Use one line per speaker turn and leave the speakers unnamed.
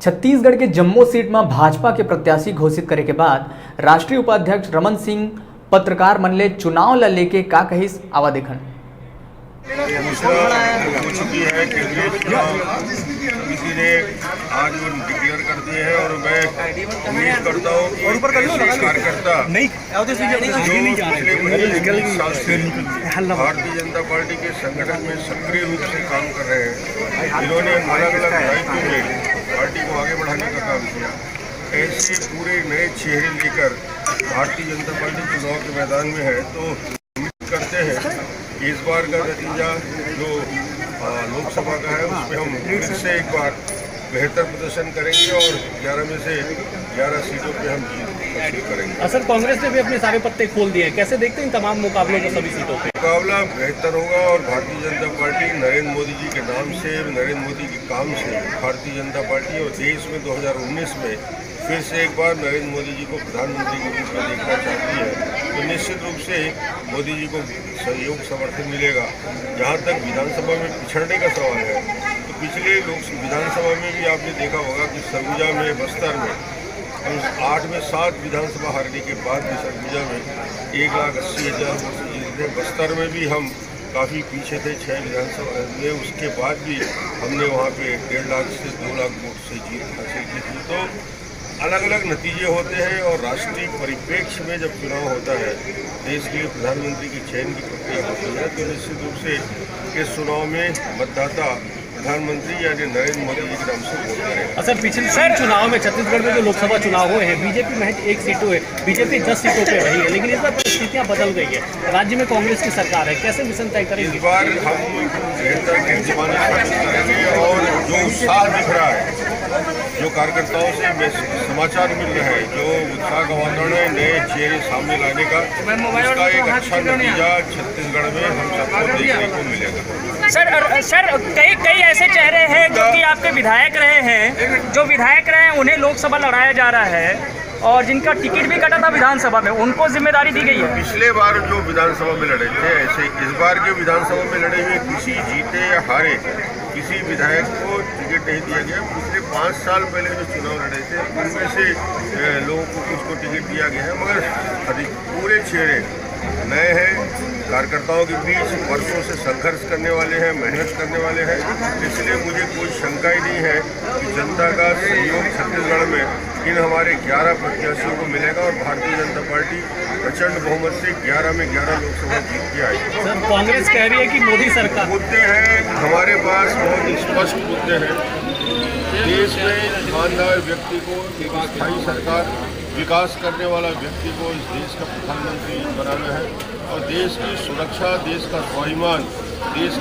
छत्तीसगढ़ के जम्मू सीट में भाजपा के प्रत्याशी घोषित करे के बाद राष्ट्रीय उपाध्यक्ष रमन सिंह पत्रकार मन ले चुनाव ला लेके का कहिस आवा देखन।
हो चुकी है केंद्रीय चुनाव किसी ने आज वो डिक्लेयर कर दिए हैं और मैं उम्मीद करता हूँ कि ऐसे कार्यकर्ता भारतीय जनता पार्टी के संगठन में सक्रिय रूप से काम कर रहे हैं, जिन्होंने अलग अलग दायित्वों में पार्टी को आगे बढ़ाने का काम किया, ऐसे पूरे नए चेहरे लेकर भारतीय जनता पार्टी चुनाव के मैदान में है। तो उम्मीद करते हैं कि इस बार का नतीजा जो लोकसभा का है उसमें हम फिर से एक बार बेहतर प्रदर्शन करेंगे और 11 में से 11 सीटों पे हम जीत हासिल करेंगे।
सर, कांग्रेस ने भी अपने सारे पत्ते खोल दिए हैं, कैसे देखते हैं तमाम मुकाबलों को सभी सीटों पे?
मुकाबला बेहतर होगा और भारतीय जनता पार्टी नरेंद्र मोदी जी के नाम से, नरेंद्र मोदी के काम से भारतीय जनता पार्टी और देश में 2019 में फिर से एक बार नरेंद्र मोदी जी को प्रधानमंत्री के रूप में देखना चाहती है। तो निश्चित रूप से मोदी जी को सहयोग समर्थन मिलेगा। जहाँ तक विधानसभा में पिछड़ने का सवाल है तो पिछले विधानसभा में भी आपने देखा होगा कि सरगुजा में, बस्तर में हम 8 में 7 विधानसभा हारने के बाद भी सरगुजा में 1,80,000 वोट से जीते थे। बस्तर में भी हम काफ़ी पीछे थे 6 विधानसभा में, उसके बाद भी हमने वहाँ पे 1.5 लाख से 2 लाख वोट से जीत हासिल की थी। तो अलग अलग नतीजे होते हैं और राष्ट्रीय परिप्रेक्ष्य में जब चुनाव होता है, देश के लिए प्रधानमंत्री की चयन की प्रक्रिया होती है, तो निश्चित रूप से इस चुनाव में मतदाता प्रधानमंत्री यानी नरेंद्र मोदी जी के नाम से वोट करेगा।
सर, पिछले चुनाव में छत्तीसगढ़ में जो लोकसभा चुनाव हुए हैं, बीजेपी महज 1 सीटों है, बीजेपी 10 सीटों पे रही है, लेकिन इस बार परिस्थितियाँ बदल गई है। राज्य में कांग्रेस की सरकार है, कैसे मिशन तय करेंगे?
इस बार हम बेहतर करेंगे और जो उत्साह दिख रहा है, जो कार्यकर्ताओं से समाचार मिल रहा है, जो उत्साह का वातावरण है, नए चेहरे सामने लाने का, उसका एक अच्छा नतीजा छत्तीसगढ़ में हम सबको देखने को मिलेगा।
सर कई ऐसे चेहरे हैं जो कि आपके विधायक रहे हैं, जो विधायक रहे हैं उन्हें लोकसभा लड़ाया जा रहा है और जिनका टिकट भी कटा था विधानसभा में, उनको जिम्मेदारी दी गई है।
पिछले बार जो विधानसभा में लड़े थे, ऐसे इस बार के विधानसभा में लड़े हुए किसी जीते या हारे किसी विधायक को टिकट नहीं दिया गया। पिछले 5 साल पहले जो चुनाव लड़े थे उनमें से लोगों को कुछ को टिकट दिया गया है, मगर पूरे चेहरे नए हैं। कार्यकर्ताओं के बीच वर्षों से संघर्ष करने वाले हैं, मेहनत करने वाले हैं, इसलिए मुझे कोई शंका ही नहीं है कि जनता का सहयोग छत्तीसगढ़ में इन हमारे 11 प्रत्याशियों को मिलेगा और भारतीय जनता पार्टी प्रचंड बहुमत से 11 में 11 लोकसभा जीत के आएगी।
सर, कांग्रेस कह रही है कि मोदी सरकार
मुद्दे हैं हमारे पास, बहुत स्पष्ट मुद्दे हैं। देश में ईमानदार व्यक्ति को एक स्थायी सरकार, विकास करने वाला व्यक्ति को इस देश का प्रधानमंत्री बनाना है और देश की सुरक्षा, देश का स्वाभिमान, देश